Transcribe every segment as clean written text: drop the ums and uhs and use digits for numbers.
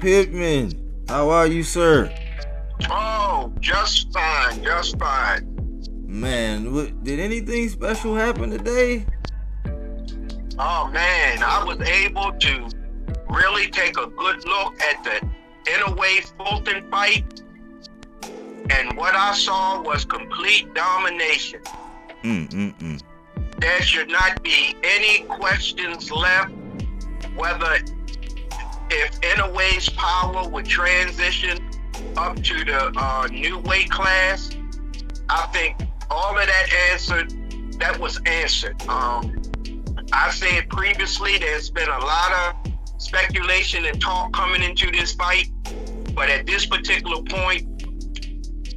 Pittman, how are you, sir? Oh, just fine, just fine. Man, did anything special happen today? Oh man, I was able to really take a good look at the Inoue Fulton fight, and what I saw was complete domination. There should not be any questions left whether if Inoue's power would transition up to the new weight class. I think all of that was answered. I said previously there's been a lot of speculation and talk coming into this fight, but at this particular point,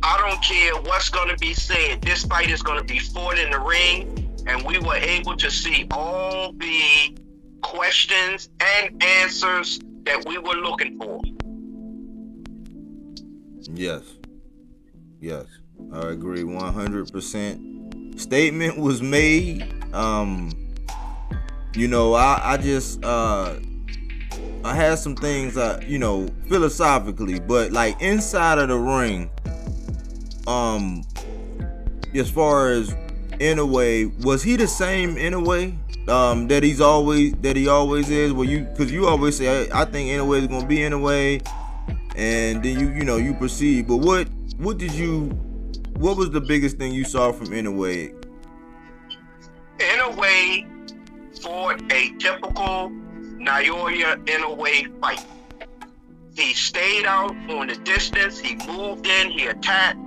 I don't care what's going to be said. This fight is going to be fought in the ring, and we were able to see all the questions and answers that we were looking for. Yes, I agree 100%. Statement was made. I had some things, philosophically, but like inside of the ring, as far as Inoue, was he the same Inoue that he always is? Because you always say I think Inoue is gonna be Inoue, and then you proceed. But what was the biggest thing you saw from Inoue? Inoue fought a typical Naoya Inoue fight. He stayed out on the distance, he moved in, he attacked,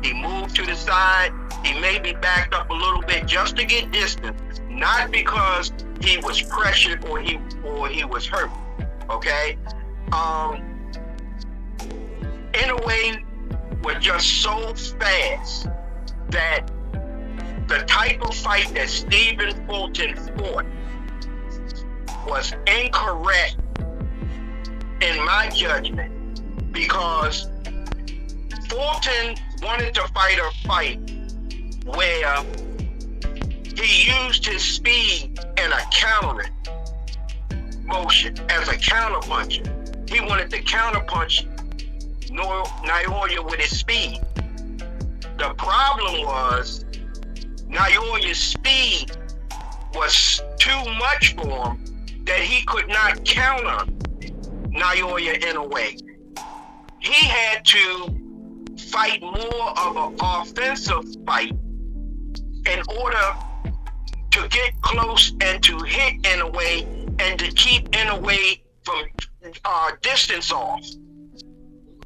he moved to the side, he maybe backed up a little bit just to get distance, not because he was pressured or he was hurt. Okay? Inoue was just so fast that the type of fight that Stephen Fulton fought was incorrect in my judgment, because Fulton wanted to fight a fight where he used his speed in a countering motion as a counterpuncher. He wanted to counterpunch Naoya with his speed. The problem was Naoya's speed was too much for him, that he could not counter Naoya Inoue. He had to fight more of an offensive fight in order to get close and to hit Inoue and to keep Inoue from distance off.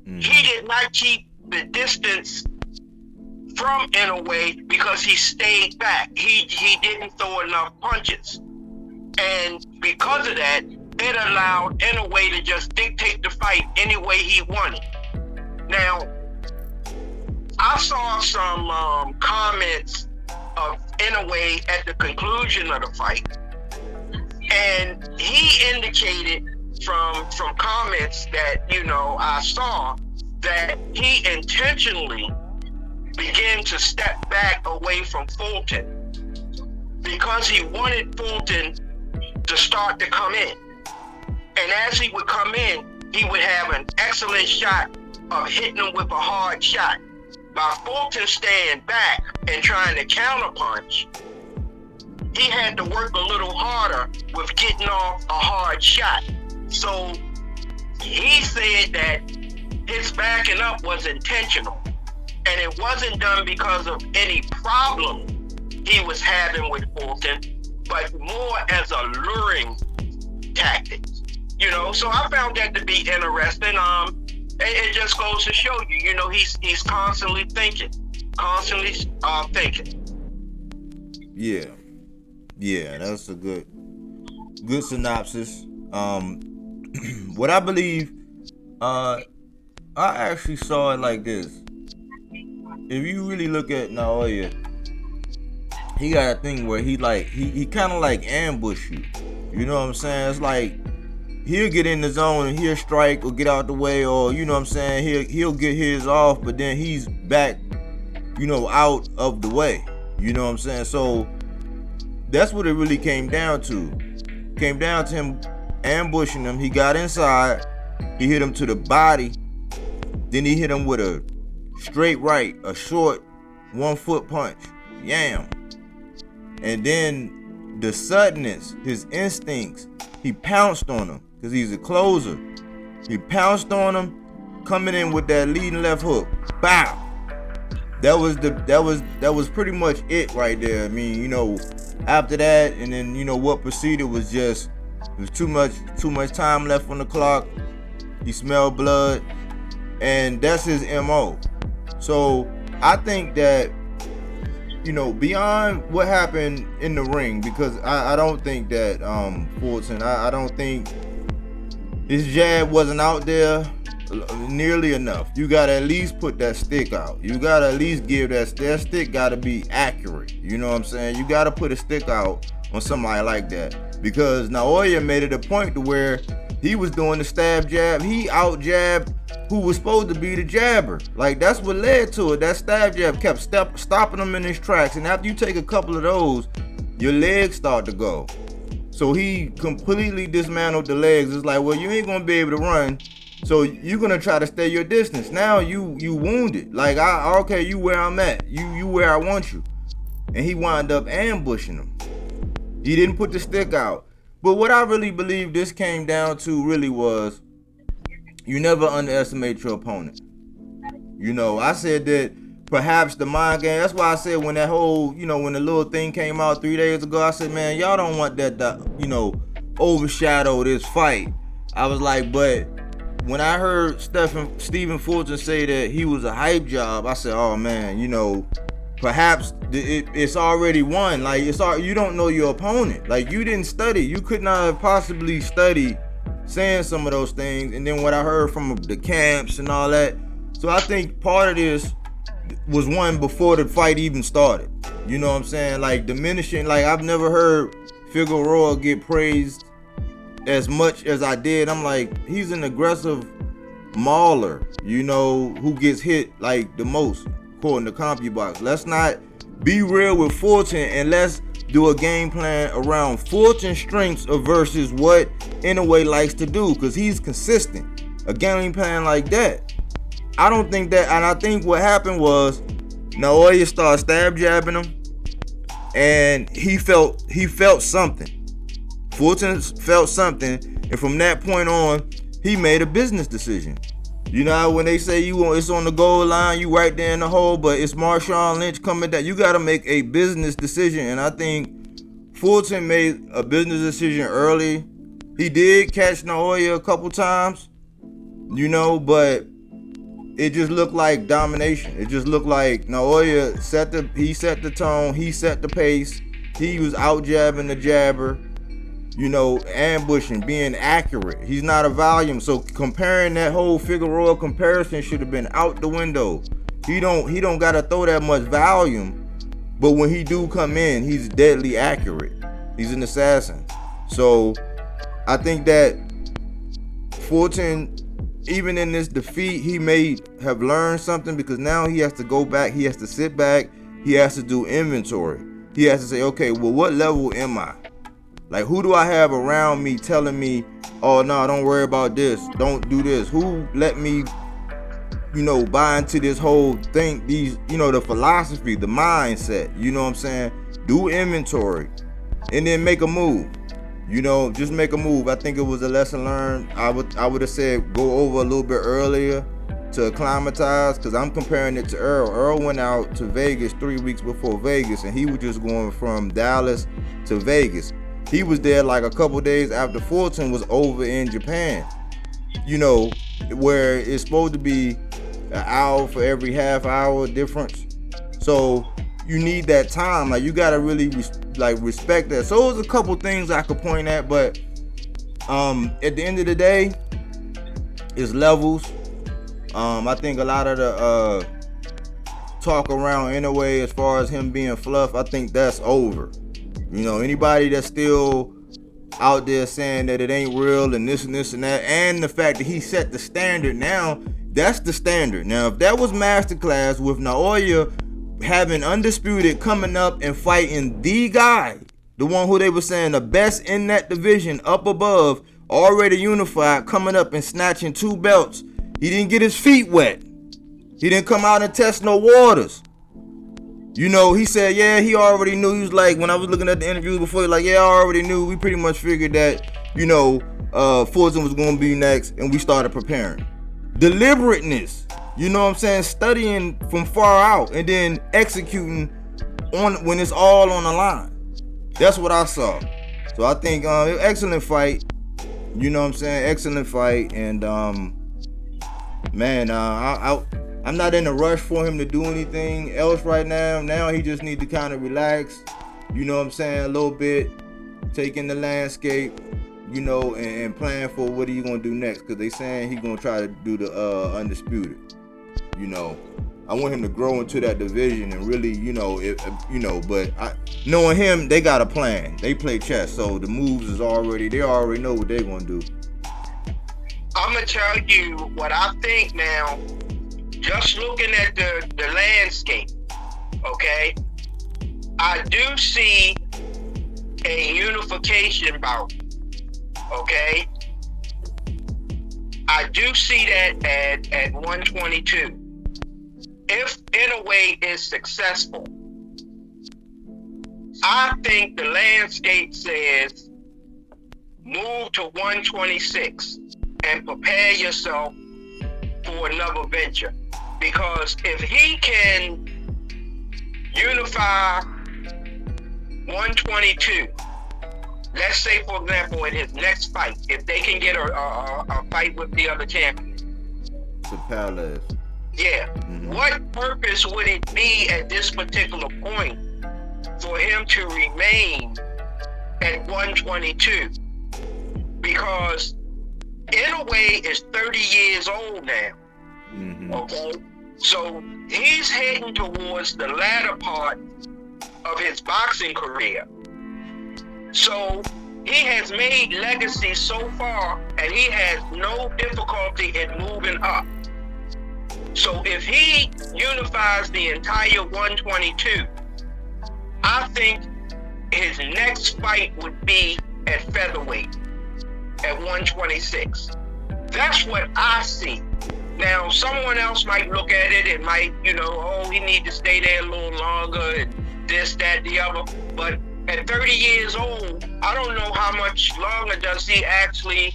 He did not keep the distance from Inoue because he stayed back. He didn't throw enough punches. And because of that, it allowed Inoue to just dictate the fight any way he wanted. Now, I saw some comments of Inoue at the conclusion of the fight, and he indicated from comments that I saw that he intentionally began to step back away from Fulton because he wanted Fulton to start to come in. And as he would come in, he would have an excellent shot of hitting him with a hard shot. By Fulton staying back and trying to counterpunch, he had to work a little harder with getting off a hard shot. So he said that his backing up was intentional, and it wasn't done because of any problem he was having with Fulton, but more as a luring tactic. So I found that to be interesting. It just goes to show you, he's constantly thinking. Yeah, that's a good synopsis. What I believe, I actually saw it like this. If you really look at Naoya, he got a thing where he kind of like ambush you. You know what I'm saying? It's like he'll get in the zone and he'll strike or get out the way, or he'll get his off, but then he's back, out of the way. You know what I'm saying? So that's what it really came down to. Came down to him ambushing him. He got inside, He hit him to the body. Then he hit him with a straight right, a short 1 foot punch. Yam. And then the suddenness, his instincts, he pounced on him because he's a closer. He pounced on him, coming in with that leading left hook. Bow. That was pretty much it right there. I mean, you know, after that, and then, you know, what proceeded was just, there was too much time left on the clock. He smelled blood, and that's his MO. So I think that, you know, beyond what happened in the ring, because I don't think that Fulton, I don't think his jab wasn't out there nearly enough. You gotta at least put that stick out. You gotta at least give that stick gotta be accurate. You know what I'm saying? You gotta put a stick out on somebody like that, because Naoya made it a point to where he was doing the stab jab. He out jabbed who was supposed to be the jabber. Like, that's what led to it. That stab jab kept stopping him in his tracks, and after you take a couple of those, your legs start to go. So he completely dismantled the legs. It's like, well, you ain't gonna be able to run, so you're gonna try to stay your distance. Now you wounded. Like, okay, you where I'm at. You where I want you. And he wound up ambushing him. He didn't put the stick out. But what I really believe this came down to really was, you never underestimate your opponent. You know, I said that perhaps the mind game, that's why I said when that whole, you know, when the little thing came out 3 days ago, I said, man, y'all don't want that, you know, overshadow this fight. I was like, but when I heard Stephen Fulton say that he was a hype job, I said, oh man, you know, perhaps it's already won. Like, you don't know your opponent. Like, you didn't study. You could not have possibly studied saying some of those things. And then what I heard from the camps and all that. So I think part of this was won before the fight even started. You know what I'm saying? Like, diminishing. Like, I've never heard Figueroa get praised as much as I did. I'm like, he's an aggressive mauler, you know, who gets hit like the most, according to CompuBox. Let's not be real with Fulton, and let's do a game plan around Fulton's strengths versus what Inoue likes to do, because he's consistent. A game plan like that, I don't think that. And I think what happened was Naoya started stab jabbing him, and he felt something. Fulton felt something, and from that point on, he made a business decision. You know, when they say it's on the goal line, you right there in the hole, but it's Marshawn Lynch coming down. You got to make a business decision, and I think Fulton made a business decision early. He did catch Naoya a couple times, you know, but it just looked like domination. It just looked like Naoya set the tone, he set the pace. He was out jabbing the jabber, you know, ambushing, being accurate. He's not a volume. So comparing that whole Figueroa comparison should have been out the window. He don't gotta throw that much volume, but when he do come in, he's deadly accurate. He's an assassin. So I think that Fulton, even in this defeat, he may have learned something, because now he has to go back, he has to sit back, he has to do inventory. He has to say, okay, well, what level am I? Like, who do I have around me telling me, oh, no, don't worry about this, don't do this? Who let me, you know, buy into this whole thing, these, you know, the philosophy, the mindset, you know what I'm saying? Do inventory and then make a move. You know, just make a move. I think it was a lesson learned. I would have said go over a little bit earlier to acclimatize, because I'm comparing it to Earl. Earl went out to Vegas 3 weeks before Vegas, and he was just going from Dallas to Vegas. He was there like a couple days after Fulton was over in Japan, you know, where it's supposed to be an hour for every half hour difference. So you need that time. Like, you got to really respect that. So there's a couple things I could point at, but at the end of the day, it's levels. I think a lot of the talk around Inoue as far as him being fluff, I think that's over. You know, anybody that's still out there saying that it ain't real and this and this and that, and the fact that he set the standard now, that's the standard. Now, if that was masterclass with Naoya having undisputed coming up and fighting the guy, the one who they were saying the best in that division up above, already unified, coming up and snatching 2 belts. He didn't get his feet wet. He didn't come out and test no waters. You know, he said, yeah, he already knew. He was like, when I was looking at the interviews before, like, yeah, I already knew. We pretty much figured that, you know, Fulton was going to be next, and we started preparing. Deliberateness, you know what I'm saying? Studying from far out and then executing on when it's all on the line. That's what I saw. So I think excellent fight. You know what I'm saying? Excellent fight. And man, I'm not in a rush for him to do anything else right now. Now he just need to kind of relax. You know what I'm saying? A little bit, take in the landscape, you know, and plan for what he gonna do next. Cause they saying he gonna try to do the undisputed. You know, I want him to grow into that division and really, you know, but knowing him, they got a plan. They play chess, so the moves is they already know what they're gonna do. I'm gonna tell you what I think now. Just looking at the landscape, okay, I do see a unification bout, okay. I do see that at 122. If Inoue is successful, I think the landscape says move to 126 and prepare yourself for another venture. Because if he can unify 122, let's say, for example, in his next fight, if they can get a fight with the other champion. The Palace. Yeah. Mm-hmm. What purpose would it be at this particular point for him to remain at 122? Because Inoue is 30 years old now. Mm-hmm. Okay? So he's heading towards the latter part of his boxing career. So he has made legacy so far, and he has no difficulty in moving up. So if he unifies the entire 122, I think his next fight would be at featherweight, at 126. That's what I see. Now, someone else might look at it and might, you know, oh, he need to stay there a little longer and this, that, the other. But at 30 years old, I don't know how much longer does he actually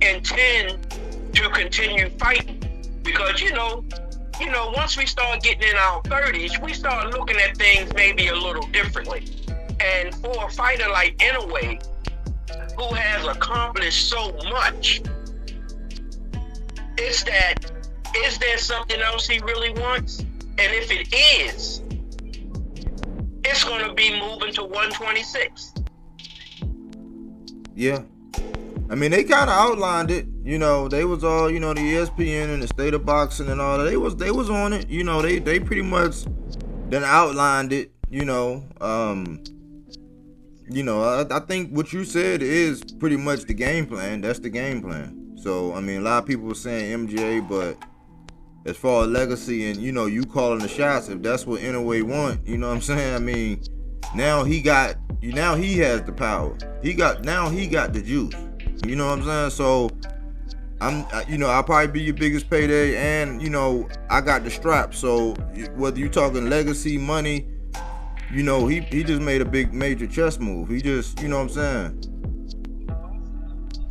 intend to continue fighting. Because, you know, once we start getting in our 30s, we start looking at things maybe a little differently. And for a fighter like Inoue, who has accomplished so much, is there something else he really wants? And if it is, it's going to be moving to 126. Yeah. I mean, they kind of outlined it. You know, they was all, you know, the ESPN and the State of Boxing and all that. They was on it. You know, they pretty much then outlined it. You know, I think what you said is pretty much the game plan. That's the game plan. So, I mean, a lot of people were saying MJ, but as far as legacy and, you know, you calling the shots, if that's what Inoue want, you know what I'm saying? I mean, now he has the power. Now he got the juice. You know what I'm saying? So, I'll probably be your biggest payday, and, you know, I got the strap. So, whether you talking legacy, money, you know, he just made a big major chess move. He just, you know what I'm saying?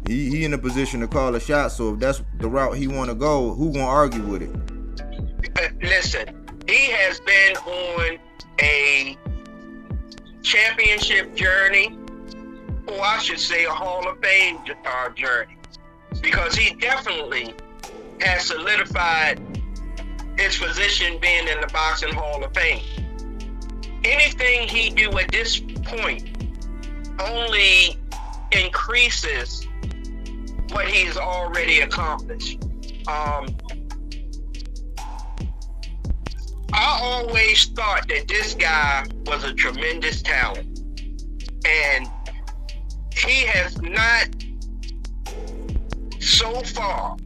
He in a position to call a shot, so if that's the route he want to go, who gonna argue with it? Listen, he has been on a championship journey, or I should say a Hall of Fame journey, because he definitely has solidified his position being in the Boxing Hall of Fame. Anything he do at this point only increases what he's already accomplished. I always thought that this guy was a tremendous talent, and he has not so far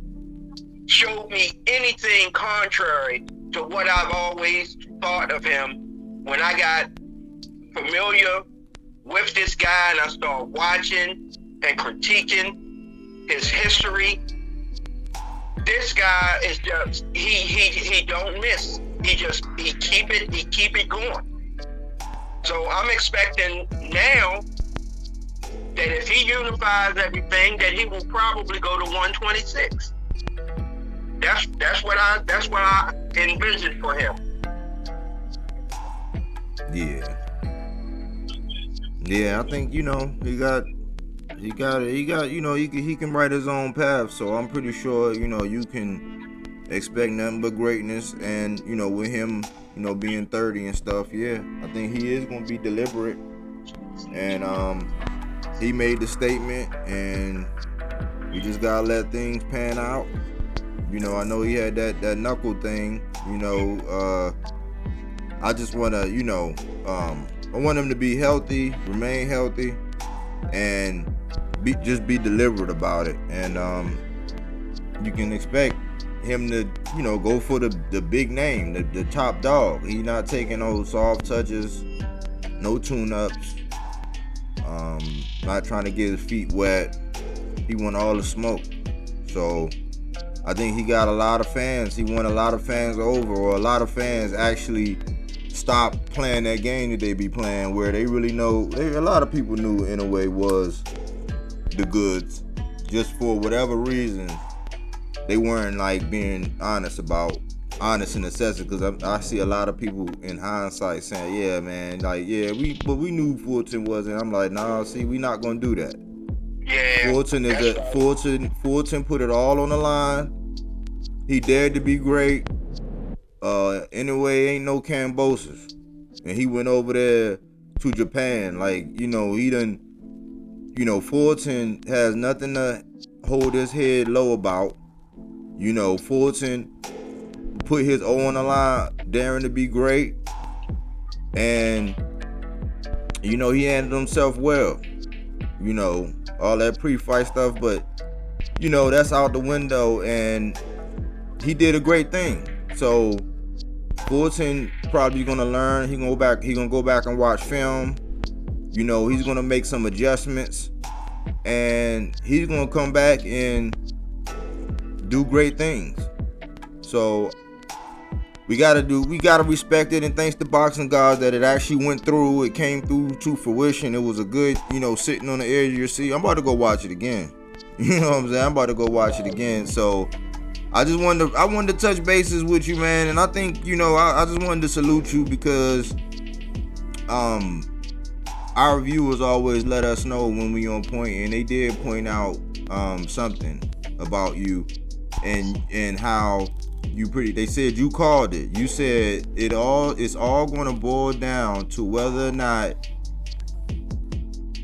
showed me anything contrary to what I've always thought of him when I got familiar with this guy and I started watching and critiquing his history. This guy is just he don't miss. He keep it going. So I'm expecting now that if he unifies everything, that he will probably go to 126. That's what I envision for him. Yeah, I think, you know, he got you know, he can write his own path. So I'm pretty sure, you know, you can expect nothing but greatness. And, you know, with him, you know, being 30 and stuff, yeah, I think he is going to be deliberate. And he made the statement, and we just gotta let things pan out. You know, I know he had that knuckle thing. You know, I just wanna, you know, I want him to be healthy, remain healthy, and just be deliberate about it. And you can expect him to, you know, go for the big name, the top dog. He's not taking those soft touches, no tune-ups, not trying to get his feet wet. He want all the smoke. So I think he got a lot of fans. He won a lot of fans over, or a lot of fans actually stop playing that game that they be playing, where they really know. A lot of people knew Inoue was the goods. Just for whatever reason, they weren't like being honest and assessing. Because I see a lot of people in hindsight saying, "Yeah, man, like yeah, we knew Fulton wasn't." I'm like, nah, see, we not gonna do that. Yeah, Fulton put it all on the line. He dared to be great. Anyway, ain't no Cambosis, and he went over there to Japan. Like, you know, he done, you know, Fulton has nothing to hold his head low about. You know, Fulton put his O on the line, daring to be great, and you know, he handled himself well. You know, all that pre-fight stuff, but you know, that's out the window, and he did a great thing. So Fulton probably gonna learn. He gonna go back and watch film. You know, he's gonna make some adjustments, and he's gonna come back and do great things. So we gotta respect it, and thanks to boxing gods that it actually went through. It came through to fruition. It was a good, you know, sitting on the edge of your seat. I'm about to go watch it again. You know what I'm saying? I'm about to go watch it again. So I wanted to touch bases with you, man. And I think, you know, I just wanted to salute you, because our viewers always let us know when we on point, and they did point out something about you and how they said you called it. You said it's all gonna boil down to whether or not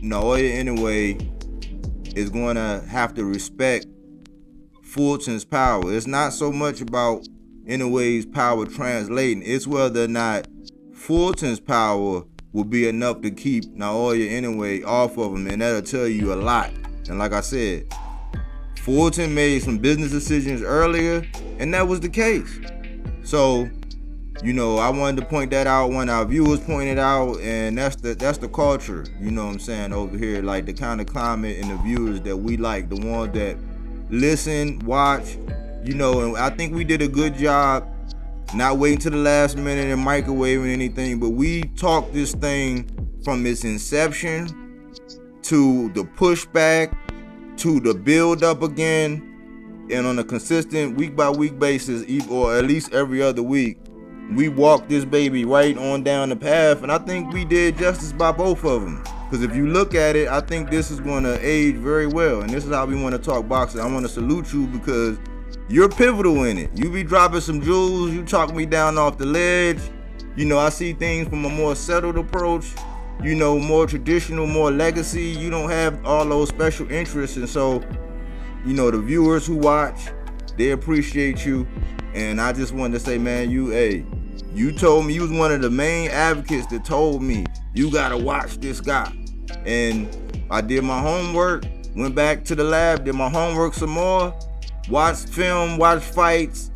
Naoya Inoue is gonna have to respect Fulton's power. It's not so much about Inoue's power translating. It's whether or not Fulton's power will be enough to keep Naoya Inoue off of him, and that'll tell you a lot. And like I said, Fulton made some business decisions earlier, and that was the case. So, you know, I wanted to point that out when our viewers pointed out, and that's the culture, you know what I'm saying, over here, like the kind of climate and the viewers that we like, the ones that listen, watch, you know. And I think we did a good job not waiting to the last minute and microwaving anything, but we talked this thing from its inception to the pushback to the build up again, and on a consistent week by week basis, or at least every other week, we walked this baby right on down the path. And I think we did justice by both of them, because if you look at it, I think this is going to age very well. And this is how we want to talk boxing. I want to salute you, because you're pivotal in it. You be dropping some jewels. You talk me down off the ledge. You know, I see things from a more settled approach, you know, more traditional, more legacy. You don't have all those special interests. And so, you know, the viewers who watch, they appreciate you. And I just wanted to say, man, you told me, you was one of the main advocates that told me, you gotta watch this guy. And I did my homework, went back to the lab, did my homework some more, watched film, watched fights,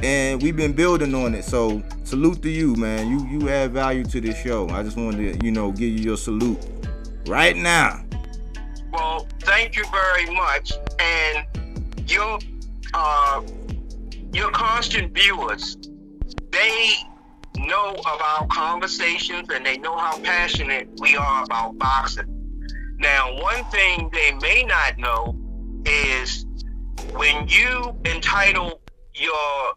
and we've been building on it. So salute to you, man. You add value to this show. I just wanted to, you know, give you your salute right now. Well, thank you very much. And your constant viewers, they know of our conversations and they know how passionate we are about boxing. Now, one thing they may not know is when you entitle your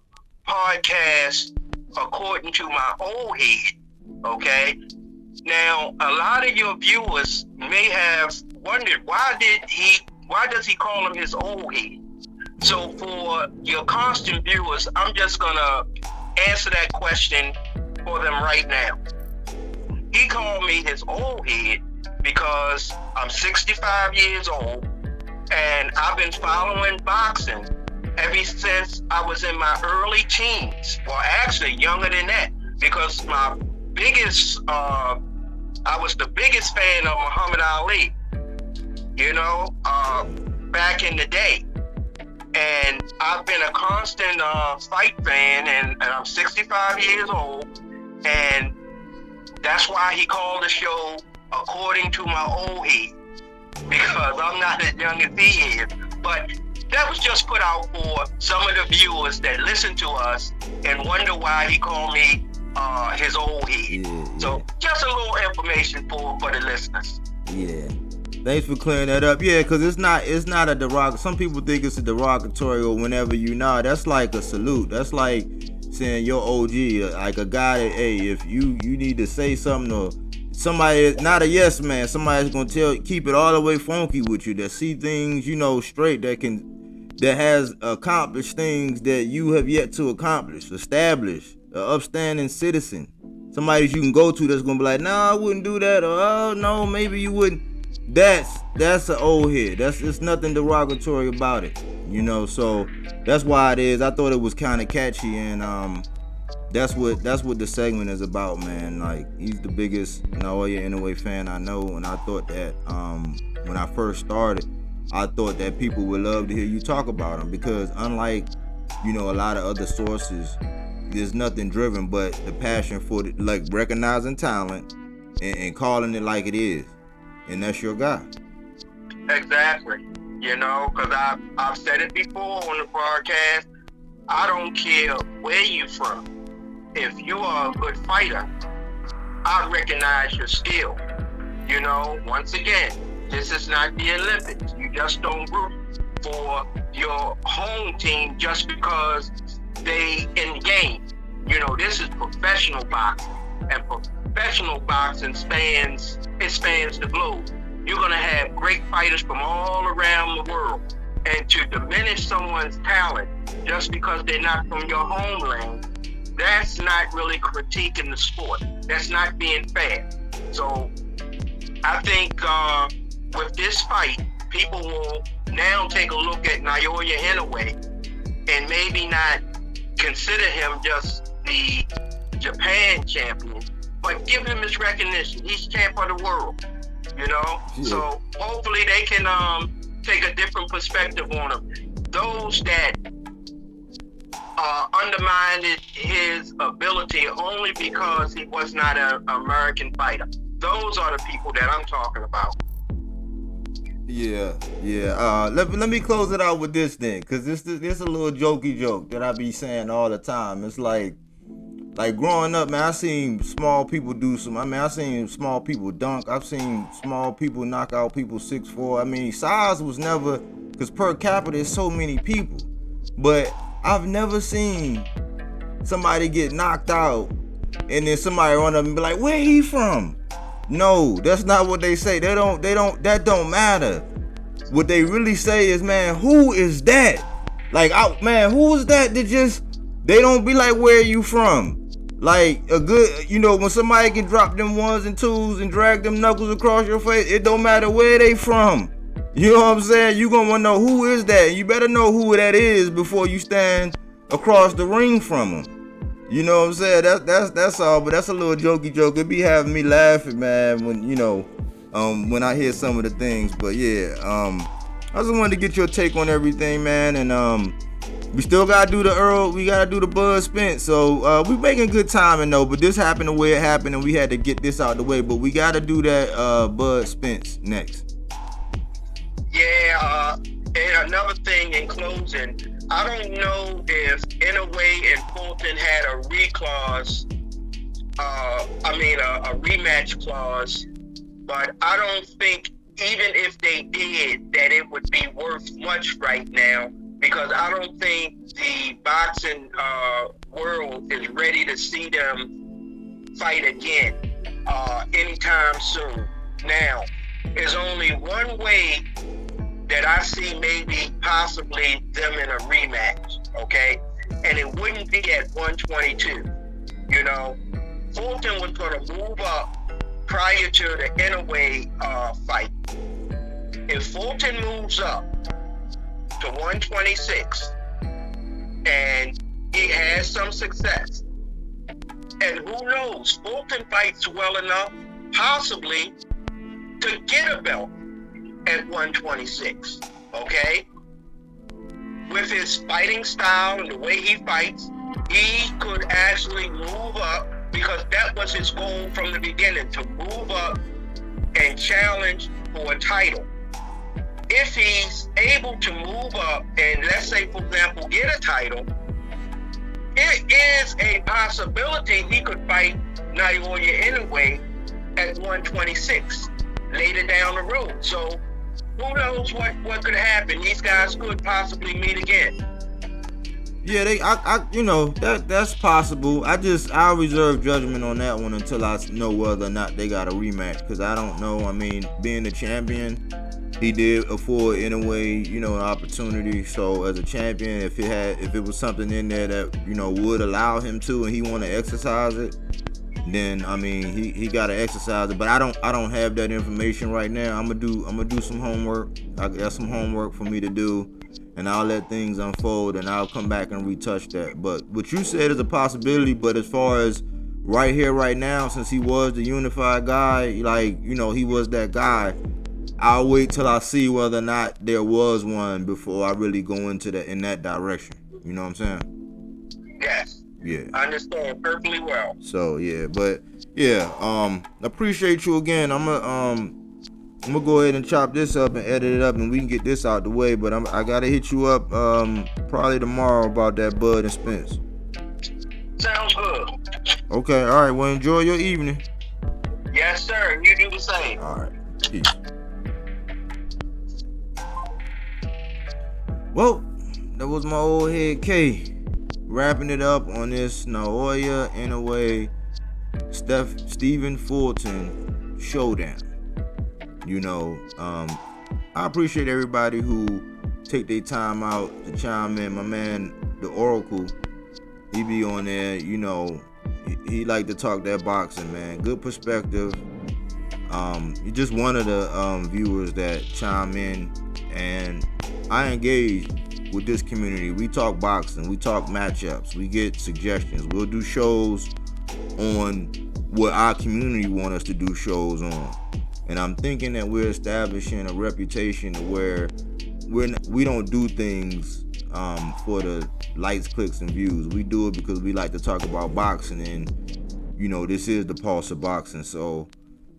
podcast according to my old head, okay? Now, a lot of your viewers may have wondered why does he call him his old head? So for your constant viewers, I'm just gonna answer that question for them right now. He called me his old head because I'm 65 years old and I've been following boxing ever since I was in my early teens, or actually younger than that, because my biggest, I was the biggest fan of Muhammad Ali, you know, back in the day. And I've been a constant fight fan, and I'm 65 years old, and that's why he called the show According to My Old Head, because I'm not as young as he is. But that was just put out for some of the viewers that listen to us and wonder why he called me his old head. Yeah. So just a little information for the listeners. Yeah. Thanks for clearing that up. Yeah, because it's not a derogatory. Some people think it's a derogatory or whenever you know. That's like a salute. That's like saying you're OG, like a guy that, hey, if you need to say something or somebody, not a yes man, somebody's gonna keep it all the way funky with you, that see things, you know, straight, that has accomplished things that you have yet to accomplish, establish, an upstanding citizen, somebody you can go to that's gonna be like, nah, I wouldn't do that, or oh no, maybe you wouldn't. That's an old head. It's nothing derogatory about it, you know. So that's why it is. I thought it was kind of catchy, and that's what the segment is about, man. Like, he's the biggest Naoya Inoue fan I know, and I thought that when I first started, I thought that people would love to hear you talk about him, because unlike, you know, a lot of other sources, there's nothing driven but the passion for like recognizing talent and calling it like it is. And that's your guy. Exactly. You know, because I've said it before on the broadcast. I don't care where you're from. If you are a good fighter, I recognize your skill. You know, once again, this is not the Olympics. You just don't root for your home team just because they in the game. You know, this is professional boxing. And professional boxing spans the globe. You're gonna have great fighters from all around the world, and to diminish someone's talent just because they're not from your homeland, that's not really critiquing the sport. That's not being fair. So I think with this fight, people will now take a look at Naoya Inoue and maybe not consider him just the Japan champion, but give him his recognition. He's champ of the world, you know? Yeah. So hopefully they can take a different perspective on him. Those that undermined his ability only because he was not an American fighter, those are the people that I'm talking about. Yeah. Let me close it out with this then, because this a little jokey joke that I be saying all the time. It's like growing up, man, I seen small people I seen small people dunk. I've seen small people knock out people 6'4". I mean, size was never, because per capita is so many people. But I've never seen somebody get knocked out and then somebody run up and be like, where he from? No, that's not what they say. That don't matter. What they really say is, man, who is that? Like, man, who is that just, they don't be like, where are you from? Like a good, you know, when somebody can drop them ones and twos and drag them knuckles across your face, it don't matter where they from. You know what I'm saying? You gonna wanna know who is that. You better know who that is before you stand across the ring from them. You know what I'm saying? That's all, but that's a little jokey joke. It be having me laughing, man, when, you know, when I hear some of the things. But yeah, I just wanted to get your take on everything, man, and we still gotta do the Bud Spence. So we making good timing though, but this happened the way it happened and we had to get this out the way, but we gotta do that Bud Spence next. Yeah, and another thing in closing, I don't know if Inoue and Fulton had a a rematch clause, but I don't think even if they did, that it would be worth much right now, because I don't think the boxing world is ready to see them fight again anytime soon. Now, there's only one way that I see maybe possibly them in a rematch, okay? And it wouldn't be at 122. You know, Fulton was going to move up prior to the Inoue fight. If Fulton moves up to 126 and he has some success, and who knows, Fulton fights well enough possibly to get a belt at 126, okay? With his fighting style and the way he fights, he could actually move up, because that was his goal from the beginning, to move up and challenge for a title. If he's able to move up and, let's say, for example, get a title, it is a possibility he could fight Naoya Inoue at 126 later down the road. So who knows what could happen? These guys could possibly meet again. Yeah, that's possible. I'll reserve judgment on that one until I know whether or not they got a rematch, because I don't know. I mean, being the champion, he did afford Inoue, an opportunity. So as a champion, if it was something in there that would allow him to, and he want to exercise it, then I mean he got to exercise it. But I don't have that information right now. I'm gonna do some homework. I got some homework for me to do, and I'll let things unfold, and I'll come back and retouch that. But what you said is a possibility. But as far as right here, right now, since he was the unified guy, he was that guy, I'll wait till I see whether or not there was one before I really go into that direction. You know what I'm saying? Yes. Yeah. I understand perfectly well. So appreciate you again. I'm gonna go ahead and chop this up and edit it up, and we can get this out the way. But I gotta hit you up probably tomorrow about that Bud and Spence. Sounds good. Okay, all right. Well, enjoy your evening. Yes, sir. You do the same. All right. Peace. Well, that was my old head K, wrapping it up on this Naoya Inoue Stephen Fulton showdown. I appreciate everybody who take their time out to chime in. My man, the Oracle, he be on there. He like to talk that boxing, man. Good perspective. You're just one of the viewers that chime in, and I engage with this community. We talk boxing, we talk matchups, we get suggestions. We'll do shows on what our community want us to do shows on. And I'm thinking that we're establishing a reputation where we don't do things for the likes, clicks, and views. We do it because we like to talk about boxing, and this is the Pulse of Boxing. So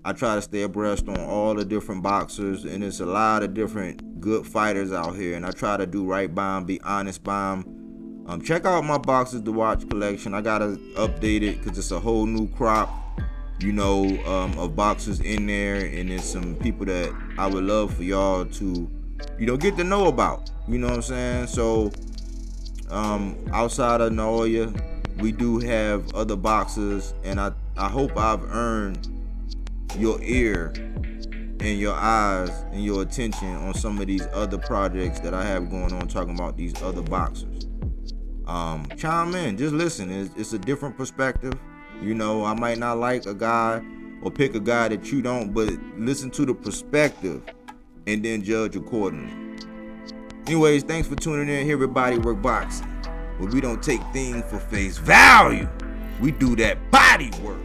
I try to stay abreast on all the different boxers, and it's a lot of different good fighters out here, and I try to do right by them, be honest by them. Check out my Boxes to Watch collection. I gotta update it because it's a whole new crop, of boxers in there, and there's some people that I would love for y'all to, get to know about. You know what I'm saying? So, outside of Naoya, we do have other boxers, and I hope I've earned your ear and your eyes and your attention on some of these other projects that I have going on, talking about these other boxers. Chime in, just listen. It's a different perspective. I might not like a guy or pick a guy that you don't, but listen to the perspective and then judge accordingly. Anyways, thanks for tuning in here at BodyWorkBoxing, where we don't take things for face value. We do that body work.